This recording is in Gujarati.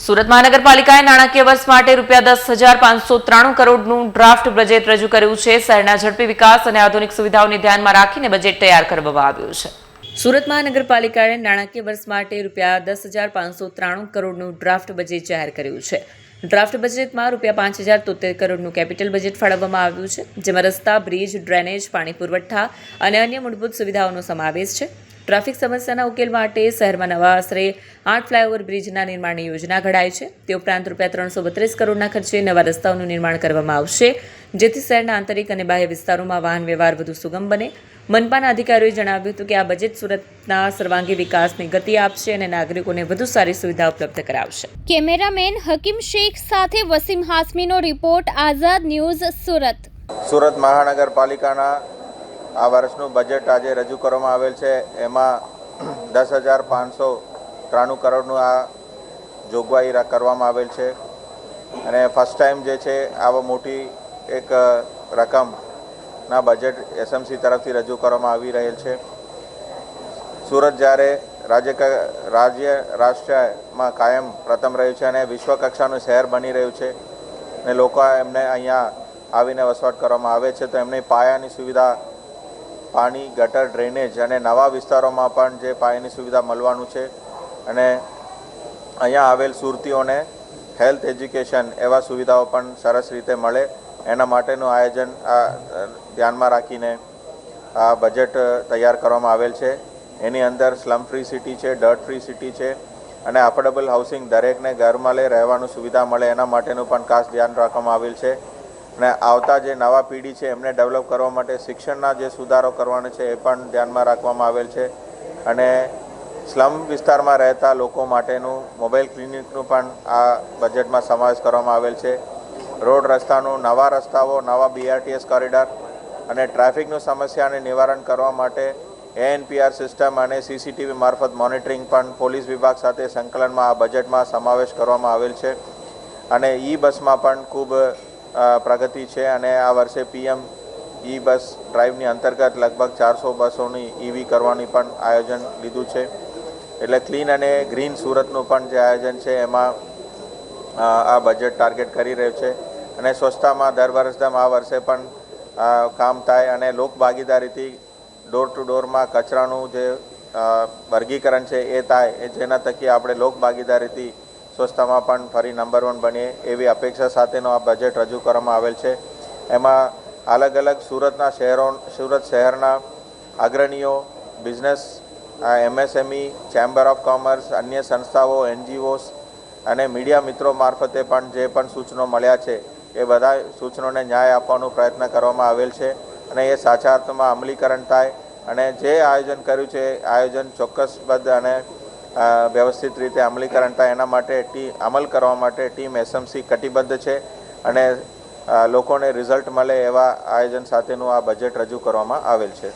સુરત મહાનગરપાલિકાએ નાણાકીય વર્ષ માટે ₹10,593 કરોડનું ડ્રાફ્ટ બજેટ રજૂ કર્યું છે। શહેરના ઝડપી વિકાસ અને આધુનિક સુવિધાઓને ધ્યાનમાં રાખીને બજેટ તૈયાર કરવામાં આવ્યું છે। સુરત મહાનગરપાલિકાએ નાણાકીય વર્ષ માટે ₹10,593 કરોડનું ડ્રાફ્ટ બજેટ જાહેર કર્યું છે। ડ્રાફ્ટ બજેટમાં ₹5,073 કરોડનું કેપિટલ બજેટ ફાળવવામાં આવ્યું છે, જેમાં રસ્તા, બ્રિજ, ડ્રેનેજ, પાણી પુરવઠા અને અન્ય મૂળભૂત સુવિધાઓનો સમાવેશ છે। ટ્રાફિક સમસ્યાના ઉકેલ માટે શહેરમાં નવા આશરે 8 ફ્લાયઓવર બ્રિજના નિર્માણની યોજના ઘડાઈ છે। તે ઉપરાંત ₹332 કરોડના ખર્ચે નવા રસ્તાઓનું નિર્માણ કરવામાં આવશે, જેથી શહેરના આંતરિક અને બાહ્ય વિસ્તારોમાં વાહન વ્યવહાર વધુ સુગમ બને। મનપાના અધિકારીઓએ જણાવ્યું હતું કે આ બજેટ સુરતના સર્વાંગી વિકાસને ગતિ આપશે અને નાગરિકોને વધુ સારી સુવિધા ઉપલબ્ધ કરાવશે। કેમેરામેન હકીમ શેખ સાથે વસીમ હાસમીનો રિપોર્ટ, આઝાદ ન્યૂઝ, સુરત। સુરત મહાનગરપાલિકાના આ વર્ષનું બજેટ આજે રજૂ કરવામાં આવેલ છે। એમાં 10,593 કરોડનું આ જોગવાઈ કરવામાં આવેલ છે અને ફર્સ્ટ ટાઈમ જે છે આવા મોટી એક રકમના બજેટ એસએમસી તરફથી રજૂ કરવામાં આવી રહેલ છે। સુરત જ્યારે રાષ્ટ્રમાં કાયમ પ્રથમ રહ્યું છે અને વિશ્વકક્ષાનું શહેર બની રહ્યું છે અને લોકો એમને અહીંયા આવીને વસવાટ કરવામાં આવે છે, તો એમની પાયાની સુવિધા, પાણી, ગટર, ડ્રેનેજ અને નવા વિસ્તારોમાં પણ જે પાયાની સુવિધા મળવાનું છે અને અહીંયા આવેલ સુરતીઓને હેલ્થ, એજ્યુકેશન એવા સુવિધાઓ પણ સરસ રીતે મળે, એના માટેનું આયોજન ધ્યાનમાં રાખીને આ બજેટ તૈયાર કરવામાં આવેલ છે। એની અંદર સ્લમ ફ્રી સિટી છે, ડર્ટ ફ્રી સિટી છે અને અફોર્ડેબલ હાઉસિંગ, દરેકને ઘરમાં લઈ રહેવાનું સુવિધા મળે એના માટેનું પણ ખાસ ધ્યાન રાખવામાં આવેલ છે અને આવતા જે નવા પેઢી છે એમને ડેવલપ કરવા માટે શિક્ષણના જે સુધારો કરવાના છે એ પણ ધ્યાનમાં રાખવામાં આવેલ છે અને સ્લમ વિસ્તારમાં રહેતા લોકો માટેનું મોબાઈલ ક્લિનિકનું પણ આ બજેટમાં સમાવેશ કરવામાં આવેલ છે। રોડ રસ્તાનું, નવા રસ્તાઓ, નવા BRTS કોરિડોર અને ટ્રાફિકનું સમસ્યાને નિવારણ કરવા માટે ANPR સિસ્ટમ અને CCTV મારફત મોનિટરિંગ પણ પોલીસ વિભાગ સાથે સંકલનમાં આ બજેટમાં સમાવેશ કરવામાં આવેલ છે અને બસમાં પણ ખૂબ પ્રગતિ છે અને આ વર્ષે PM બસ ડ્રાઈવની અંતર્ગત લગભગ 400 બસોની EV કરવાની પણ આયોજન લીધું છે। એટલે ક્લીન અને ગ્રીન સુરતનું પણ જે આયોજન છે એમાં આ બજેટ ટાર્ગેટ કરી રહ્યું છે અને સ્વચ્છતામાં દર વર્ષમાં આ વર્ષે પણ કામ થાય અને લોક ભાગીદારીથી ડોર ટુ ડોરમાં કચરાનું જે વર્ગીકરણ છે એ થાય, જેના થકી આપણે લોક ભાગીદારીથી સ્વચ્છતામાં પણ ફરી નંબર 1 બનીએ એવી અપેક્ષા સાથેનો આ બજેટ રજૂ કરવામાં આવેલ છે। એમાં અલગ અલગ સુરત શહેરના અગ્રણીઓ, business, MSME, chamber of commerce, અન્ય સંસ્થાઓ, NGOs અને મીડિયા મિત્રો મારફતે પણ જે પણ સૂચનો મળ્યા છે એ બધા સૂચનોને ન્યાય આપવાનો પ્રયત્ન કરવામાં આવેલ છે અને એ સાચા અર્થમાં અમલીકરણ થાય અને જે આયોજન કર્યું છે એ આયોજન ચોક્કસબદ્ધ અને વ્યવસ્થિત રીતે અમલીકરણ થાય એના માટે અમલ કરવા માટે ટીમ SMC કટિબદ્ધ છે અને લોકોને રિઝલ્ટ મળે એવા આયોજન સાથેનું આ બજેટ રજૂ કરવામાં આવેલ છે।